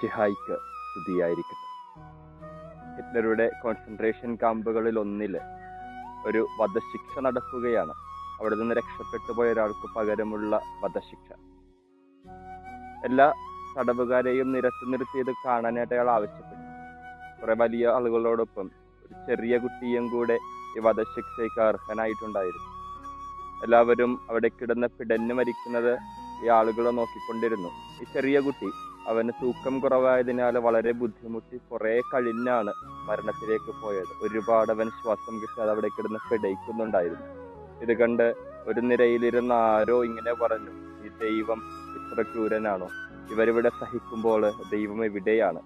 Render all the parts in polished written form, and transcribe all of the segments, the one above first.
മിശിഹായിക്ക് സ്തുതിയായിരിക്കട്ടെ. ഹിറ്റ്ലറുടെ കോൺസെൻട്രേഷൻ ക്യാമ്പുകളിൽ ഒന്നില് ഒരു വധശിക്ഷ നടക്കുകയാണ്. അവിടെ നിന്ന് രക്ഷപ്പെട്ടു പോയ ഒരാൾക്ക് പകരമുള്ള വധശിക്ഷ. എല്ലാ തടവുകാരെയും നിരത്തി നിർത്തിയത് കാണാനായിട്ട് അയാൾ ആവശ്യപ്പെട്ടു. കുറെ വലിയ ആളുകളോടൊപ്പം ഒരു ചെറിയ കുട്ടിയും കൂടെ ഈ വധശിക്ഷയ്ക്ക് അർഹനായിട്ടുണ്ടായിരുന്നു. എല്ലാവരും അവിടെ കിടന്ന് പിടഞ്ഞു മരിക്കുന്നത് ഈ ആളുകളെ നോക്കിക്കൊണ്ടിരുന്നു. ഈ ചെറിയ കുട്ടി, അവന് തൂക്കം കുറവായതിനാൽ വളരെ ബുദ്ധിമുട്ടി കുറെ കഴിഞ്ഞാണ് മരണത്തിലേക്ക് പോയത്. ഒരുപാട് അവൻ ശ്വാസം കിട്ടാതെ അവിടെ കിടന്ന് പിടയ്ക്കുന്നുണ്ടായിരുന്നു. ഇത് കണ്ട് ഒരു നിരയിലിരുന്ന ആരോ ഇങ്ങനെ പറഞ്ഞു, ഈ ദൈവം ഇത്ര ക്രൂരനാണോ? ഇവരിവിടെ സഹിക്കുമ്പോൾ ദൈവം എവിടെയാണ്?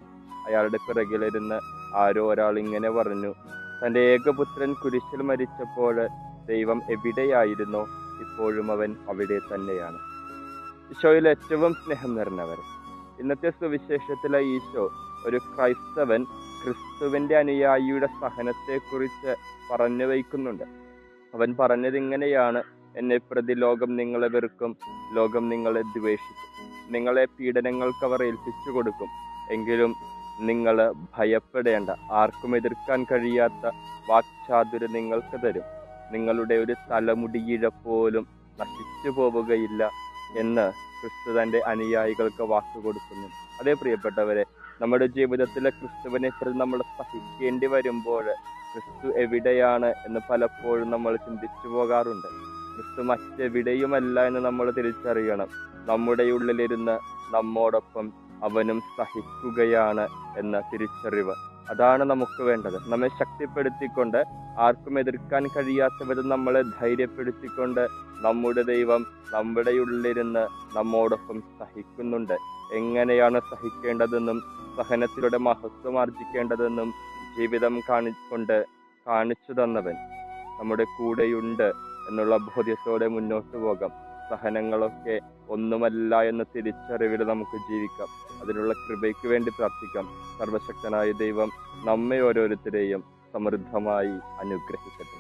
അയാളുടെ പിറകിലിരുന്ന് ആരോ ഒരാൾ ഇങ്ങനെ പറഞ്ഞു, തൻ്റെ ഏകപുത്രൻ കുരിശിൽ മരിച്ചപ്പോൾ ദൈവം എവിടെയായിരുന്നോ ഇപ്പോഴും അവൻ അവിടെ തന്നെയാണ്. ഈശോയിൽ ഏറ്റവും സ്നേഹം നിറഞ്ഞവർ, ഇന്നത്തെ സുവിശേഷത്തിലെ ഈശോ ഒരു ക്രൈസ്തവൻ ക്രിസ്തുവിന്റെ അനുയായിയുടെ സഹനത്തെക്കുറിച്ച് പറഞ്ഞു വയ്ക്കുന്നുണ്ട്. അവൻ പറഞ്ഞത് ഇങ്ങനെയാണ്: എന്നെ പ്രതി ലോകം നിങ്ങളെ വെറുക്കും, ലോകം നിങ്ങളെ ദ്വേഷിക്കും, നിങ്ങളെ പീഡനങ്ങൾക്ക് അവർ ഏൽപ്പിച്ചു കൊടുക്കും. എങ്കിലും നിങ്ങൾ ഭയപ്പെടേണ്ട, ആർക്കും എതിർക്കാൻ കഴിയാത്ത വാക്ചാതുര്യം നിങ്ങൾക്ക് തരും. നിങ്ങളുടെ ഒരു തലമുടിയിഴ പോലും നശിച്ചു പോവുകയില്ല എന്ന് ക്രിസ്തു തൻ്റെ അനുയായികൾക്ക് വാക്ക് കൊടുക്കുന്നു. അതേ പ്രിയപ്പെട്ടവരെ, നമ്മുടെ ജീവിതത്തിലെ ക്രിസ്തുവിനെ പ്രതി നമ്മൾ സഹിക്കേണ്ടി വരുമ്പോൾ ക്രിസ്തു എവിടെയാണ് എന്ന് പലപ്പോഴും നമ്മൾ ചിന്തിച്ചു പോകാറുണ്ട്. ക്രിസ്തു മറ്റെവിടെയുമല്ല എന്ന് നമ്മൾ തിരിച്ചറിയണം. നമ്മുടെ ഉള്ളിലിരുന്ന് നമ്മോടൊപ്പം അവനും സഹിക്കുകയാണ് എന്ന തിരിച്ചറിവ്, അതാണ് നമുക്ക് വേണ്ടത്. നമ്മെ ശക്തിപ്പെടുത്തിക്കൊണ്ട്, ആർക്കും എതിർക്കാൻ കഴിയാത്ത വിധം നമ്മളെ ധൈര്യപ്പെടുത്തിക്കൊണ്ട് നമ്മുടെ ദൈവം നമ്മുടെ ഉള്ളിലിരുന്ന് നമ്മോടൊപ്പം സഹിക്കുന്നുണ്ട്. എങ്ങനെയാണ് സഹിക്കേണ്ടതെന്നും സഹനത്തിലൂടെ മഹത്വം ആർജിക്കേണ്ടതെന്നും ജീവിതം കാണിച്ചു തന്നവൻ നമ്മുടെ കൂടെയുണ്ട് എന്നുള്ള ബോധ്യത്തോടെ മുന്നോട്ട് പോകാം. സഹനങ്ങളൊക്കെ ഒന്നുമല്ല എന്ന തിരിച്ചറിവിൽ നമുക്ക് ജീവിക്കാം. അതിനുള്ള കൃപയ്ക്ക് വേണ്ടി പ്രാർത്ഥിക്കാം. സർവശക്തനായ ദൈവം നമ്മെ ഓരോരുത്തരെയും സമൃദ്ധമായി അനുഗ്രഹിക്കട്ടെ.